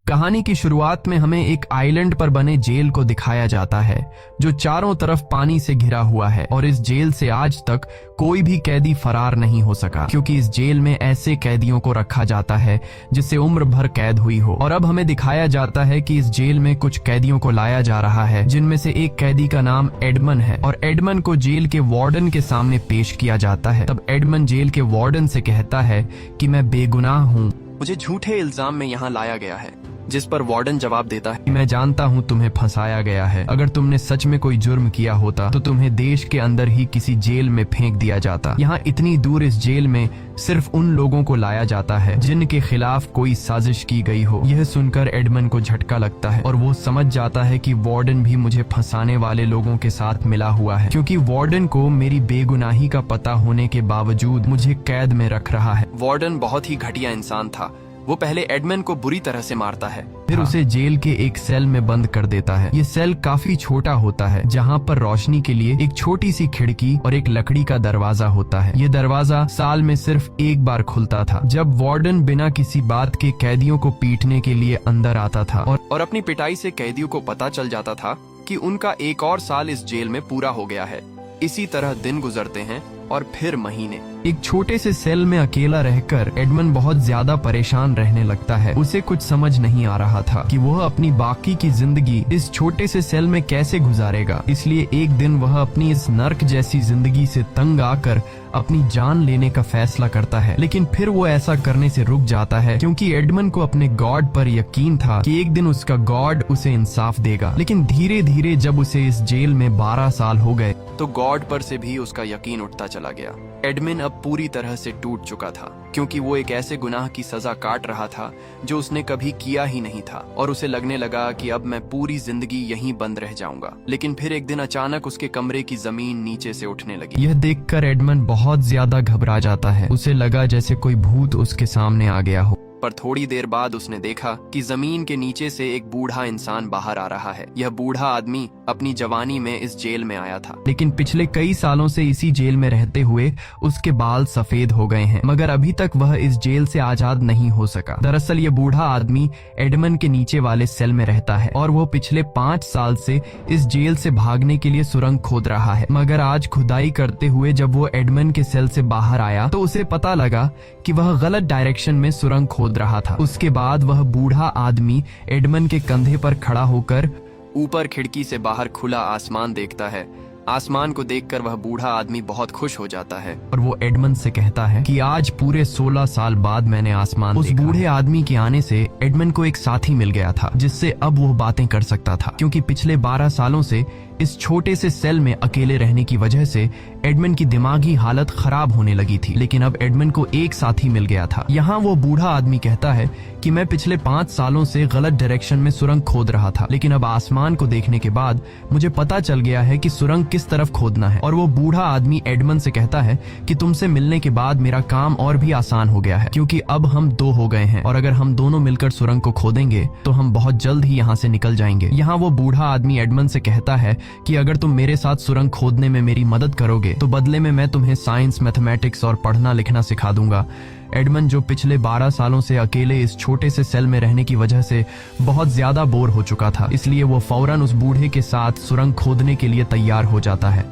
कहानी की शुरुआत में हमें एक आइलैंड पर बने जेल को दिखाया जाता है जो चारों तरफ पानी से घिरा हुआ है और इस जेल से आज तक कोई भी कैदी फरार नहीं हो सका क्योंकि इस जेल में ऐसे कैदियों को रखा जाता है जिससे उम्र भर कैद हुई हो। और अब हमें दिखाया जाता है कि इस जेल में कुछ कैदियों को लाया जा रहा है जिनमें से एक कैदी का नाम एडमन है और एडमन को जेल के वार्डन के सामने पेश किया जाता है। तब एडमन जेल के वार्डन से कहता है कि मैं बेगुनाह हूँ, मुझे झूठे इल्जाम में यहाँ लाया गया है। जिस पर वार्डन जवाब देता है, मैं जानता हूँ तुम्हें फंसाया गया है, अगर तुमने सच में कोई जुर्म किया होता तो तुम्हें देश के अंदर ही किसी जेल में फेंक दिया जाता। यहाँ इतनी दूर इस जेल में सिर्फ उन लोगों को लाया जाता है जिनके खिलाफ कोई साजिश की गई हो। यह सुनकर एडमन को झटका लगता है और वो समझ जाता है कि वार्डन भी मुझे फंसाने वाले लोगों के साथ मिला हुआ है क्योंकि वार्डन को मेरी बेगुनाही का पता होने के बावजूद मुझे कैद में रख रहा है। वार्डन बहुत ही घटिया इंसान था। वो पहले एडमन को बुरी तरह से मारता है, फिर उसे जेल के एक सेल में बंद कर देता है। ये सेल काफी छोटा होता है जहाँ पर रोशनी के लिए एक छोटी सी खिड़की और एक लकड़ी का दरवाजा होता है। ये दरवाजा साल में सिर्फ एक बार खुलता था जब वार्डन बिना किसी बात के कैदियों को पीटने के लिए अंदर आता था और अपनी पिटाई से कैदियों को पता चल जाता था कि उनका एक और साल इस जेल में पूरा हो गया है। इसी तरह दिन गुजरते हैं और फिर महीने। एक छोटे से सेल में अकेला रहकर एडमन बहुत ज्यादा परेशान रहने लगता है। उसे कुछ समझ नहीं आ रहा था कि वह अपनी बाकी की जिंदगी इस छोटे से सेल में कैसे गुजारेगा। इसलिए एक दिन वह अपनी इस नर्क जैसी जिंदगी से तंग आकर अपनी जान लेने का फैसला करता है, लेकिन फिर वो ऐसा करने से रुक जाता है क्योंकि एडमन को अपने गॉड पर यकीन था कि एक दिन उसका गॉड उसे इंसाफ देगा। लेकिन धीरे धीरे जब उसे इस जेल में 12 साल हो गए तो गॉड पर से भी उसका यकीन उठता चला गया। एडमिन अब पूरी तरह से टूट चुका था क्योंकि वो एक ऐसे गुनाह की सजा काट रहा था जो उसने कभी किया ही नहीं था और उसे लगने लगा कि अब मैं पूरी जिंदगी यहीं बंद रह जाऊंगा। लेकिन फिर एक दिन अचानक उसके कमरे की जमीन नीचे से उठने लगी। यह देखकर एडमन बहुत ज्यादा घबरा जाता है। उसे लगा जैसे कोई भूत उसके सामने आ गया हो, पर थोड़ी देर बाद उसने देखा कि जमीन के नीचे से एक बूढ़ा इंसान बाहर आ रहा है। यह बूढ़ा आदमी अपनी जवानी में इस जेल में आया था, लेकिन पिछले कई सालों से इसी जेल में रहते हुए उसके बाल सफेद हो गए हैं, मगर अभी तक वह इस जेल से आजाद नहीं हो सका। दरअसल ये बूढ़ा आदमी एडमन के नीचे वाले सेल में रहता है और वो पिछले 5 साल से इस जेल से भागने के लिए सुरंग खोद रहा है। मगर आज खुदाई करते हुए जब वो एडमन के सेल से बाहर आया तो उसे पता लगा कि वह गलत डायरेक्शन में सुरंग खोद रहा था। उसके बाद वह बूढ़ा आदमी एडमन के कंधे पर खड़ा होकर ऊपर खिड़की से बाहर खुला आसमान देखता है। आसमान को देखकर वह बूढ़ा आदमी बहुत खुश हो जाता है और वो एडमन से कहता है कि आज पूरे 16 साल बाद मैंने आसमान देखा। उस बूढ़े आदमी के आने से एडमन को एक साथी मिल गया था जिससे अब वो बातें कर सकता था क्योंकि पिछले 12 सालों से इस छोटे से सेल में अकेले रहने की वजह से एडमन की दिमागी हालत खराब होने लगी थी। लेकिन अब एडमन को एक साथी मिल गया था। यहाँ वो बूढ़ा आदमी कहता है कि मैं पिछले 5 सालों से गलत डायरेक्शन में सुरंग खोद रहा था, लेकिन अब आसमान को देखने के बाद मुझे पता चल गया है कि सुरंग किस तरफ खोदना है। और वो बूढ़ा आदमी एडमन से कहता है कि तुमसे मिलने के बाद मेरा काम और भी आसान हो गया है क्योंकि अब हम 2 हो गए हैं और अगर हम दोनों मिलकर सुरंग को खोदेंगे तो हम बहुत जल्द ही यहाँ से निकल जाएंगे। यहाँ वो बूढ़ा आदमी एडमन से कहता है कि अगर तुम मेरे साथ सुरंग खोदने में मेरी मदद करोगे तो बदले में मैं तुम्हें साइंस, मैथमेटिक्स और पढ़ना लिखना सिखा दूंगा। एडमन जो पिछले 12 सालों से अकेले इस छोटे से सेल में रहने की वजह से बहुत ज्यादा बोर हो चुका था, इसलिए वो फौरन उस बूढ़े के साथ सुरंग खोदने के लिए तैयार हो जाता है।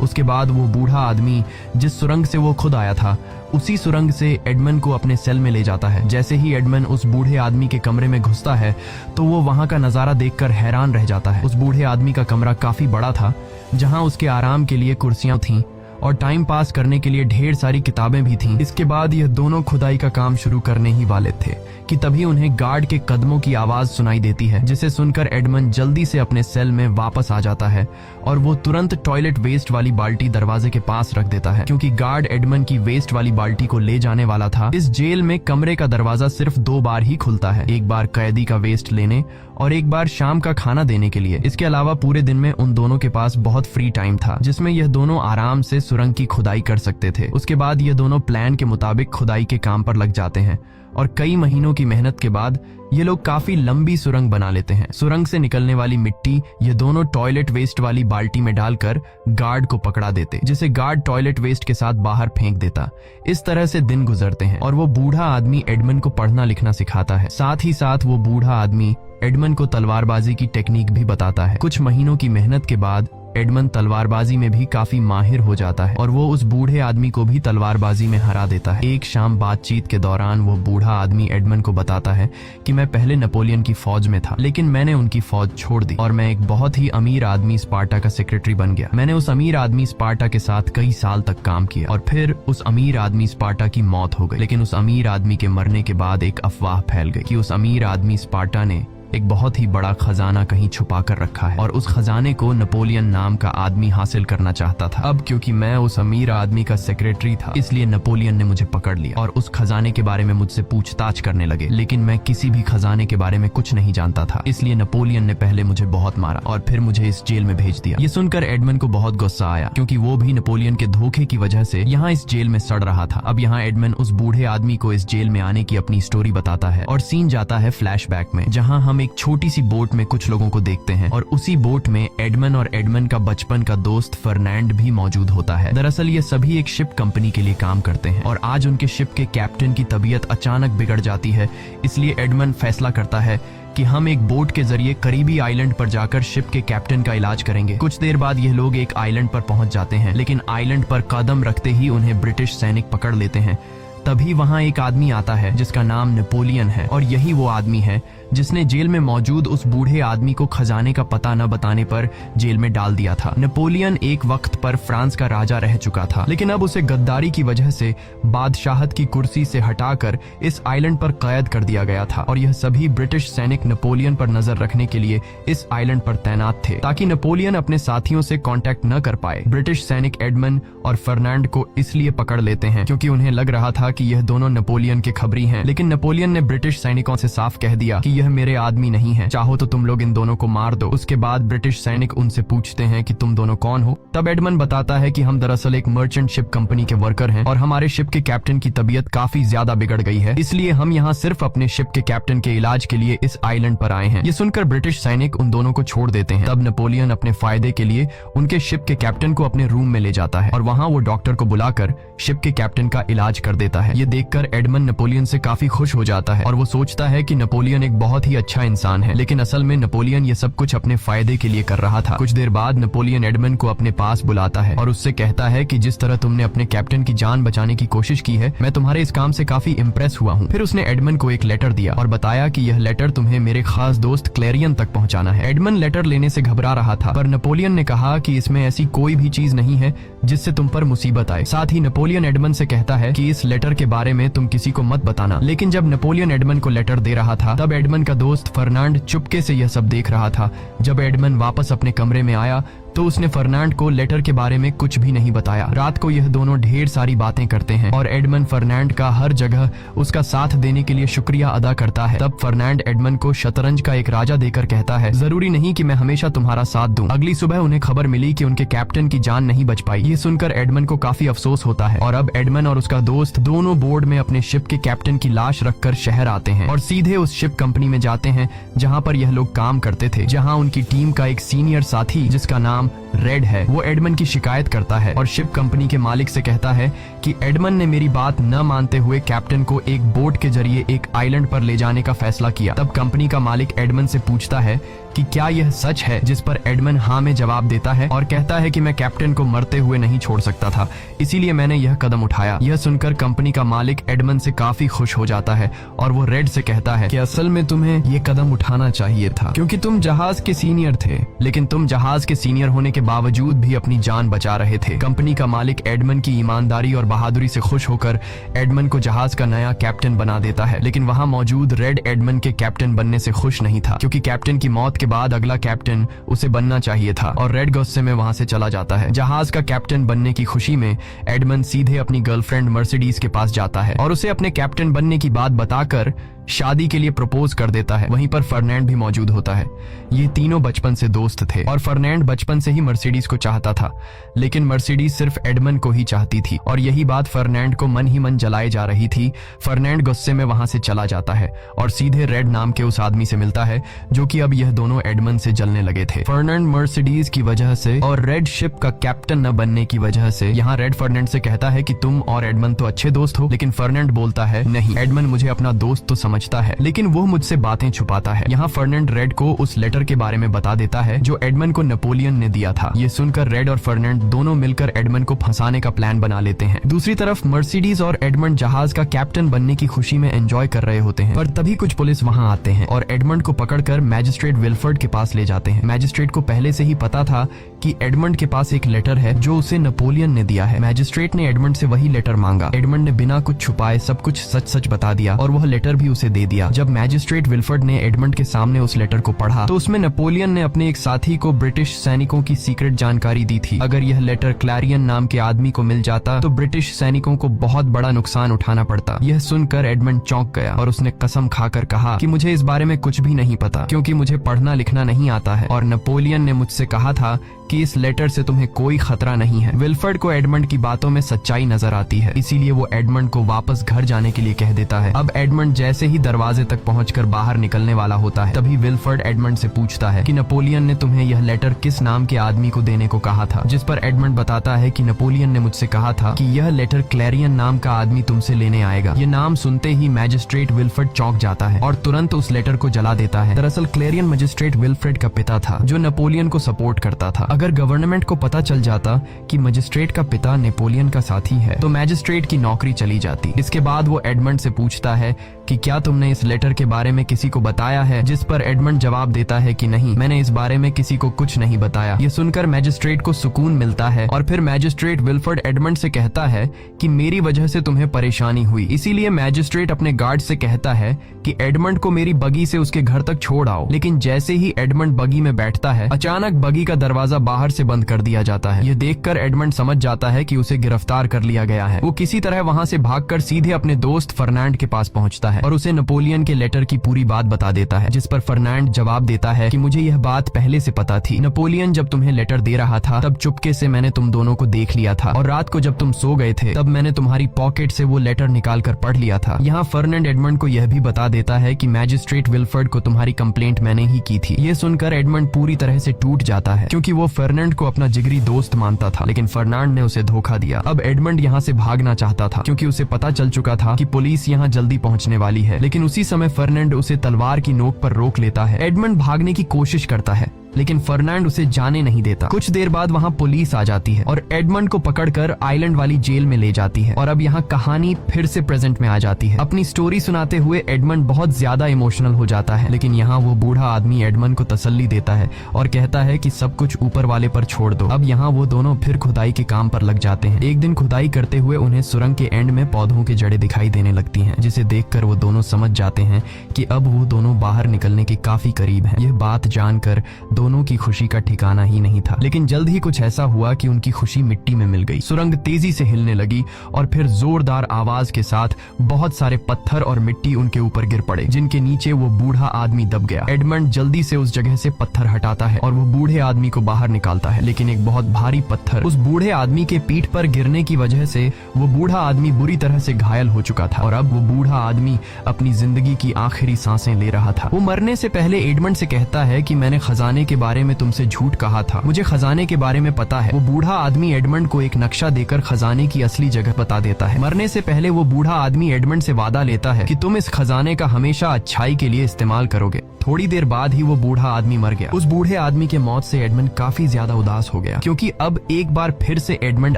उसके बाद वो बूढ़ा आदमी जिस सुरंग से वो खुद आया था उसी सुरंग से एडमन को अपने सेल में ले जाता है। जैसे ही एडमन उस बूढ़े आदमी के कमरे में घुसता है तो वो वहाँ का नजारा देखकर हैरान रह जाता है। उस बूढ़े आदमी का कमरा काफी बड़ा था जहाँ उसके आराम के लिए कुर्सियां थीं और टाइम पास करने के लिए ढेर सारी किताबें भी थीं। इसके बाद यह दोनों खुदाई का काम शुरू करने ही वाले थे कि तभी उन्हें गार्ड के कदमों की आवाज सुनाई देती है, जिसे सुनकर एडमन जल्दी से अपने सेल में वापस आ जाता है और वो तुरंत टॉयलेट वेस्ट वाली बाल्टी दरवाजे के पास रख देता है क्योंकि गार्ड एडमन की वेस्ट वाली बाल्टी को ले जाने वाला था। इस जेल में कमरे का दरवाजा सिर्फ 2 बार ही खुलता है, एक बार कैदी का वेस्ट लेने और एक बार शाम का खाना देने के लिए। इसके अलावा पूरे दिन में उन दोनों के पास बहुत फ्री टाइम था, जिसमें यह दोनों आराम से सुरंग की खुदाई कर सकते थे। उसके बाद ये दोनों प्लान के मुताबिक खुदाई के काम पर लग जाते हैं और कई महीनों की मेहनत के बाद ये लोग काफी लंबी सुरंग बना लेते हैं। सुरंग से निकलने वाली मिट्टी ये दोनों टॉयलेट वेस्ट वाली बाल्टी में डालकर गार्ड को पकड़ा देते, जिसे गार्ड टॉयलेट वेस्ट के साथ बाहर फेंक देता। इस तरह से दिन गुजरते हैं और वो बूढ़ा आदमी एडमंड को पढ़ना लिखना सिखाता है। साथ ही साथ वो बूढ़ा आदमी एडमंड को तलवारबाजी की टेक्निक भी बताता है। कुछ महीनों की मेहनत के बाद एडमंड तलवारबाजी में भी काफी माहिर हो जाता है और वो उस बूढ़े आदमी को भी तलवारबाजी में हरा देता है। एक शाम बातचीत के दौरान वो बूढ़ा आदमी एडमंड को बताता है कि मैं पहले नेपोलियन की फौज में था, लेकिन मैंने उनकी फौज छोड़ दी और मैं एक बहुत ही अमीर आदमी स्पार्टा का सेक्रेटरी बन गया। मैंने उस अमीर आदमी स्पार्टा के साथ कई साल तक काम किया और फिर उस अमीर आदमी स्पार्टा की मौत हो गई। लेकिन उस अमीर आदमी के मरने के बाद एक अफवाह फैल गई कि उस अमीर आदमी स्पार्टा ने एक बहुत ही बड़ा खजाना कहीं छुपा कर रखा है और उस खजाने को नेपोलियन नाम का आदमी हासिल करना चाहता था। अब क्योंकि मैं उस अमीर आदमी का सेक्रेटरी था, इसलिए नेपोलियन ने मुझे पकड़ लिया और उस खजाने के बारे में मुझसे पूछताछ करने लगे। लेकिन मैं किसी भी खजाने के बारे में कुछ नहीं जानता था, इसलिए नेपोलियन ने पहले मुझे बहुत मारा और फिर मुझे इस जेल में भेज दिया। ये सुनकर एडमंड को बहुत गुस्सा आया, क्योंकि वो भी नेपोलियन के धोखे की वजह से यहाँ इस जेल में सड़ रहा था। अब यहाँ एडमंड उस बूढ़े आदमी को इस जेल में आने की अपनी स्टोरी बताता है और सीन जाता है फ्लैशबैक में, जहाँ हम एक छोटी सी बोट में कुछ लोगों को देखते हैं और उसी बोट में एडमंड और एडमंड का बचपन का दोस्त फर्नांड भी मौजूद होता है। दरअसल ये सभी एक शिप कंपनी के लिए काम करते हैं और आज उनके शिप के कैप्टन की तबीयत अचानक बिगड़ जाती है, इसलिए एडमंड फैसला करता है कि हम एक बोट के जरिए करीबी आइलैंड पर जाकर शिप के कैप्टन का इलाज करेंगे। कुछ देर बाद ये लोग एक आइलैंड पर पहुंच जाते हैं, लेकिन आइलैंड पर कदम रखते ही उन्हें ब्रिटिश सैनिक पकड़ लेते हैं। तभी वहां एक आदमी आता है जिसका नाम नेपोलियन है और यही वो आदमी है जिसने जेल में मौजूद उस बूढ़े आदमी को खजाने का पता न बताने पर जेल में डाल दिया था। नेपोलियन एक वक्त पर फ्रांस का राजा रह चुका था, लेकिन अब उसे गद्दारी की वजह से बादशाहत की कुर्सी से हटाकर इस आइलैंड पर कैद कर दिया गया था और यह सभी ब्रिटिश सैनिक नेपोलियन पर नजर रखने के लिए इस आइलैंड पर तैनात थे, ताकि नेपोलियन अपने साथियों से कांटेक्ट न कर पाए। ब्रिटिश सैनिक एडमंड और फर्नांड को इसलिए पकड़ लेते हैं क्योंकि उन्हें लग रहा था कि यह दोनों नेपोलियन के खबरी हैं, लेकिन नेपोलियन ने ब्रिटिश सैनिकों से साफ कह दिया कि यह मेरे आदमी नहीं है, चाहो तो तुम लोग इन दोनों को मार दो। उसके बाद ब्रिटिश सैनिक उनसे पूछते हैं कि तुम दोनों कौन हो। तब एडमंड बताता है कि हम दरअसल एक मर्चेंट शिप कंपनी के वर्कर हैं और हमारे शिप के कैप्टन की तबीयत काफी ज्यादा बिगड़ गई है, इसलिए हम यहाँ सिर्फ अपने शिप के कैप्टन के इलाज के लिए इस आइलैंड पर आए हैं। ये सुनकर ब्रिटिश सैनिक उन दोनों को छोड़ देते हैं। तब नेपोलियन अपने फायदे के लिए उनके शिप के कैप्टन को अपने रूम में ले जाता है और वहाँ वो डॉक्टर को बुलाकर शिप के कैप्टन का इलाज कर देता है। ये देखकर एडमंड नेपोलियन से काफी खुश हो जाता है और वो सोचता है कि नेपोलियन एक बहुत ही अच्छा इंसान है, लेकिन असल में नेपोलियन ये सब कुछ अपने फायदे के लिए कर रहा था। कुछ देर बाद नेपोलियन एडमंड को अपने पास बुलाता है और उससे कहता है कि जिस तरह तुमने अपने कैप्टन की जान बचाने की कोशिश की है, मैं तुम्हारे इस काम से काफी इम्प्रेस हुआ हूँ। फिर उसने एडमंड को एक लेटर दिया और बताया कि यह लेटर तुम्हें मेरे खास दोस्त क्लेरियन तक पहुँचाना है। एडमंड लेटर लेने से घबरा रहा था, पर नेपोलियन ने कहा कि इसमें ऐसी कोई भी चीज नहीं है जिससे तुम पर मुसीबत आए। साथ ही नेपोलियन एडमंड से कहता है कि इस लेटर के बारे में तुम किसी को मत बताना। लेकिन जब नेपोलियन एडमंड को लेटर दे रहा था, तब एडमंड का दोस्त फर्नांड चुपके से यह सब देख रहा था। जब एडमंड वापस अपने कमरे में आया तो उसने फर्नांड को लेटर के बारे में कुछ भी नहीं बताया। रात को यह दोनों ढेर सारी बातें करते हैं और एडमंड फर्नांड का हर जगह उसका साथ देने के लिए शुक्रिया अदा करता है। तब फर्नांड एडमंड को शतरंज का एक राजा देकर कहता है, जरूरी नहीं कि मैं हमेशा तुम्हारा साथ दूं। अगली सुबह उन्हें खबर मिली कि उनके कैप्टन की जान नहीं बच पाई। ये सुनकर एडमंड को काफी अफसोस होता है और अब एडमंड और उसका दोस्त दोनों बोर्ड में अपने शिप के कैप्टन की लाश रखकर शहर आते हैं और सीधे उस शिप कंपनी में जाते हैं जहाँ पर यह लोग काम करते थे, जहाँ उनकी टीम का एक सीनियर साथी जिसका नाम रेड है, वो एडमंड की शिकायत करता है और शिप कंपनी के मालिक से कहता है कि एडमंड ने मेरी बात न मानते हुए कैप्टन को एक बोट के जरिए एक आइलैंड पर ले जाने का फैसला किया। तब कंपनी का मालिक एडमंड से पूछता है कि क्या यह सच है, जिस पर एडमंड हाँ में जवाब देता है और कहता है कि मैं कैप्टन को मरते हुए नहीं छोड़ सकता था, इसीलिए मैंने यह कदम उठाया। यह सुनकर कंपनी का मालिक एडमंड से काफी खुश हो जाता है और वो रेड से कहता है कि असल में तुम्हें ये कदम उठाना चाहिए था, क्योंकि तुम जहाज के सीनियर थे, लेकिन तुम जहाज के सीनियर होने के बावजूद भी अपनी जान बचा रहे थे। कंपनी का मालिक एडमंड की ईमानदारी और बहादुरी से खुश होकर एडमंड को जहाज का नया कैप्टन बना देता है, लेकिन वहाँ मौजूद रेड एडमंड के कैप्टन बनने से खुश नहीं था, क्योंकि कैप्टन की मौत के बाद अगला कैप्टन उसे बनना चाहिए था और रेड गुस्से में वहां से चला जाता है। जहाज का कैप्टन बनने की खुशी में एडमंड सीधे अपनी गर्लफ्रेंड मर्सिडीज के पास जाता है और उसे अपने कैप्टन बनने की बात बताकर शादी के लिए प्रपोज कर देता है। वहीं पर फर्नांड भी मौजूद होता है। ये तीनों बचपन से दोस्त थे और फर्नांड बचपन से ही मर्सिडीज को चाहता था, लेकिन मर्सिडीज सिर्फ एडमंड को ही चाहती थी और यही बात फर्नांड को मन ही मन जलाए जा रही थी। फर्नांड गुस्से में वहां से चला जाता है और सीधे रेड नाम के उस आदमी से मिलता है जो कि अब यह दोनों एडमंड से जलने लगे थे। फर्नांड मर्सिडीज की वजह से और रेड शिप का कैप्टन न बनने की वजह से यहाँ रेड फर्नांड से कहता है कि तुम और एडमंड तो अच्छे दोस्त हो, लेकिन फर्नांड बोलता है नहीं, एडमंड मुझे अपना दोस्त तो समझता है लेकिन वो मुझसे बातें छुपाता है। यहाँ फर्नांड रेड को उस लेटर के बारे में बता देता है जो एडमंड को नेपोलियन ने दिया था। ये सुनकर रेड और फर्नांड दोनों मिलकर एडमंड को फंसाने का प्लान बना लेते हैं। दूसरी तरफ मर्सिडीज और एडमंड जहाज का कैप्टन बनने की खुशी में एंजॉय कर रहे होते हैं, पर तभी कुछ पुलिस वहां आते हैं और एडमंड को पकड़कर मैजिस्ट्रेट विल्फर्ड के पास ले जाते हैं। मैजिस्ट्रेट को पहले से ही पता था कि एडमंड के पास एक लेटर है जो उसे नेपोलियन ने दिया है। मैजिस्ट्रेट ने एडमंड से वही लेटर मांगा। एडमंड ने बिना कुछ छुपाए सब कुछ सच सच बता दिया और वह लेटर भी उसे दे दिया। जब मैजिस्ट्रेट विल्फर्ड ने एडमंड के सामने उस लेटर को पढ़ा तो उसमें नेपोलियन ने अपने एक साथी को ब्रिटिश सैनिकों की सीक्रेट जानकारी दी थी। अगर यह लेटर क्लैरियन नाम के आदमी को मिल जाता तो ब्रिटिश सैनिकों को बहुत बड़ा नुकसान उठाना पड़ता। यह सुनकर एडमंड चौंक गया और उसने कसम खाकर कहा कि मुझे इस बारे में कुछ भी नहीं पता क्योंकि मुझे पढ़ना लिखना नहीं आता है और नेपोलियन ने मुझसे कहा था कि इस लेटर से तुम्हें कोई खतरा नहीं है। विल्फर्ड को एडमंड की बातों में सच्चाई नजर आती है, इसीलिए वो एडमंड को वापस घर जाने के लिए कह देता है। अब एडमंड जैसे ही दरवाजे तक पहुंचकर बाहर निकलने वाला होता है तभी विल्फर्ड एडमंड से पूछता है कि नेपोलियन ने तुम्हें यह लेटर किस नाम के आदमी को देने को कहा था, जिस पर एडमंड बताता है कि नेपोलियन ने मुझसे कहा था कि यह लेटर क्लैरियन नाम का आदमी तुमसे लेने आएगा। ये नाम सुनते ही मैजिस्ट्रेट विल्फर्ड चौंक जाता है और तुरंत उस लेटर को जला देता है। दरअसल क्लैरियन मजिस्ट्रेट विल्फ्रेड का पिता था जो नेपोलियन को सपोर्ट करता था। अगर गवर्नमेंट को पता चल जाता कि मजिस्ट्रेट का पिता नेपोलियन का साथी है तो मैजिस्ट्रेट की नौकरी चली जाती। इसके बाद वो एडमंड से पूछता है कि क्या तुमने इस लेटर के बारे में किसी को बताया है, जिस पर एडमंड जवाब देता है कि नहीं, मैंने इस बारे में किसी को कुछ नहीं बताया। ये सुनकर मैजिस्ट्रेट को सुकून मिलता है और फिर मैजिस्ट्रेट विल्फर्ड एडमंड से कहता है कि मेरी वजह से तुम्हें परेशानी हुई, इसीलिए मैजिस्ट्रेट अपने गार्ड से कहता है कि एडमंड को मेरी बगी से उसके घर तक छोड़ आओ। लेकिन जैसे ही एडमंड बगी में बैठता है अचानक बगी का दरवाजा बाहर से बंद कर दिया जाता है। ये देखकर एडमंड समझ जाता है कि उसे गिरफ्तार कर लिया गया है। वो किसी तरह वहां से भागकर सीधे अपने दोस्त फर्नांड के पास पहुंचता है और उसे नेपोलियन के लेटर की पूरी बात बता देता है, जिस पर फर्नांड जवाब देता है कि मुझे यह बात पहले से पता थी। नेपोलियन जब तुम्हें लेटर दे रहा था तब चुपके से मैंने तुम दोनों को देख लिया था और रात को जब तुम सो गए थे तब मैंने तुम्हारी पॉकेट से वो लेटर निकाल कर पढ़ लिया था। यहाँ फर्नांड एडमंड को यह भी बता देता है कि मैजिस्ट्रेट विल्फर्ड को तुम्हारी कंप्लेंट मैंने ही की थी। ये सुनकर एडमंड पूरी तरह से टूट जाता है क्योंकि वो फर्नांड को अपना जिगरी दोस्त मानता था, लेकिन फर्नांड ने उसे धोखा दिया। अब एडमंड यहाँ से भागना चाहता था क्योंकि उसे पता चल चुका था कि पुलिस यहाँ जल्दी पहुँचने वाली है, लेकिन उसी समय फर्नांड उसे तलवार की नोक पर रोक लेता है। एडमंड भागने की कोशिश करता है लेकिन फर्नांड उसे जाने नहीं देता। कुछ देर बाद वहाँ पुलिस आ जाती है और एडमंड को पकड़कर आइलैंड वाली जेल में ले जाती है और अब यहाँ कहानी फिर से प्रेजेंट में आ जाती है। अपनी स्टोरी सुनाते हुए एडमंड बहुत ज्यादा इमोशनल हो जाता है, लेकिन यहाँ वो बूढ़ा आदमी एडमंड को तसल्ली देता है और कहता है कि सब कुछ ऊपर वाले पर छोड़ दो। अब यहाँ वो दोनों फिर खुदाई के काम पर लग जाते हैं। एक दिन खुदाई करते हुए उन्हें सुरंग के एंड में पौधों की जड़ें दिखाई देने लगती हैं, जिसे देखकर वो दोनों समझ जाते हैं कि अब वो दोनों बाहर निकलने के काफी करीब हैं। यह बात जानकर दोनों की खुशी का ठिकाना ही नहीं था, लेकिन जल्द ही कुछ ऐसा हुआ कि उनकी खुशी मिट्टी में मिल गई। सुरंग तेजी से हिलने लगी और फिर जोरदार आवाज के साथ बहुत सारे पत्थर और मिट्टी उनके ऊपर गिर पड़े, जिनके नीचे वो बूढ़ा आदमी दब गया। एडमंड जल्दी से उस जगह से पत्थर हटाता है और वो बूढ़े आदमी को बाहर निकालता है, लेकिन एक बहुत भारी पत्थर उस बूढ़े आदमी के पीठ पर गिरने की वजह से वो बूढ़ा आदमी बुरी तरह से घायल हो चुका था और अब वो बूढ़ा आदमी अपनी जिंदगी की आखिरी सांसें ले रहा था। वो मरने से पहले एडमंड से कहता है कि मैंने खजाने के बारे में तुमसे झूठ कहा था, मुझे खजाने के बारे में पता है। वो बूढ़ा आदमी एडमंड को एक नक्शा देकर खजाने की असली जगह बता देता है। मरने से पहले वो बूढ़ा आदमी एडमंड से वादा लेता है कि तुम इस खजाने का हमेशा अच्छाई के लिए इस्तेमाल करोगे। थोड़ी देर बाद ही वो बूढ़ा आदमी मर गया। उस बूढ़े आदमी के मौत से एडमंड काफी ज्यादा उदास हो गया क्योंकि अब एक बार फिर से एडमंड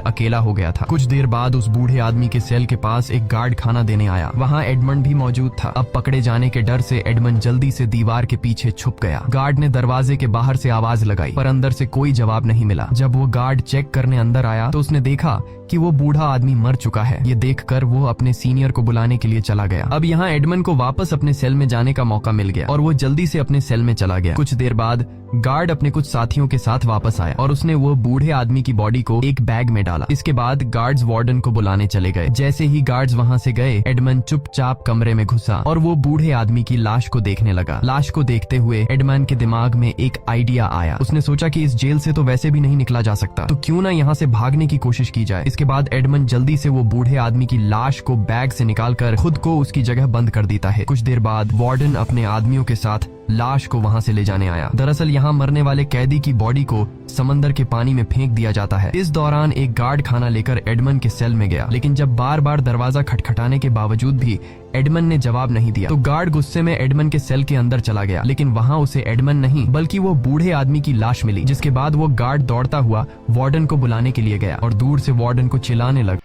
अकेला हो गया था। कुछ देर बाद उस बूढ़े आदमी के सेल के पास एक गार्ड खाना देने आया। वहाँ एडमंड भी मौजूद था। अब पकड़े जाने के डर से एडमंड जल्दी से दीवार के पीछे छुप गया। गार्ड ने दरवाजे के बाहर से आवाज लगाई पर अंदर से कोई जवाब नहीं मिला। जब वो गार्ड चेक करने अंदर आया तो उसने देखा कि वो बूढ़ा आदमी मर चुका है। ये देखकर वो अपने सीनियर को बुलाने के लिए चला गया। अब यहाँ एडमंड को वापस अपने सेल में जाने का मौका मिल गया और वो जल्दी जल्दी से अपने सेल में चला गया। कुछ देर बाद गार्ड अपने कुछ साथियों के साथ वापस आया और उसने वो बूढ़े आदमी की बॉडी को एक बैग में डाला। इसके बाद गार्ड्स वार्डन को बुलाने चले गए। जैसे ही गार्ड्स वहां से गए, एडमंड चुपचाप कमरे में घुसा और वो बूढ़े आदमी की लाश को देखने लगा। लाश को देखते हुए एडमंड के दिमाग में एक आइडिया आया। उसने सोचा कि इस जेल से तो वैसे भी नहीं निकला जा सकता, तो क्यों ना यहाँ से भागने की कोशिश की जाए। इसके बाद एडमंड जल्दी से वो बूढ़े आदमी की लाश को बैग से निकालकर खुद को उसकी जगह बंद कर देता है। कुछ देर बाद वार्डन अपने आदमियों के साथ लाश को वहां से ले जाने आया। दरअसल यहाँ मरने वाले कैदी की बॉडी को समंदर के पानी में फेंक दिया जाता है। इस दौरान एक गार्ड खाना लेकर एडमंड के सेल में गया, लेकिन जब बार बार दरवाजा खटखटाने के बावजूद भी एडमंड ने जवाब नहीं दिया, तो गार्ड गुस्से में एडमंड के सेल के अंदर चला गया। लेकिन वहां उसे एडमंड नहीं बल्कि वो बूढ़े आदमी की लाश मिली, जिसके बाद वो गार्ड दौड़ता हुआ वार्डन को बुलाने के लिए गया और दूर से वार्डन को चिल्लाने लगा।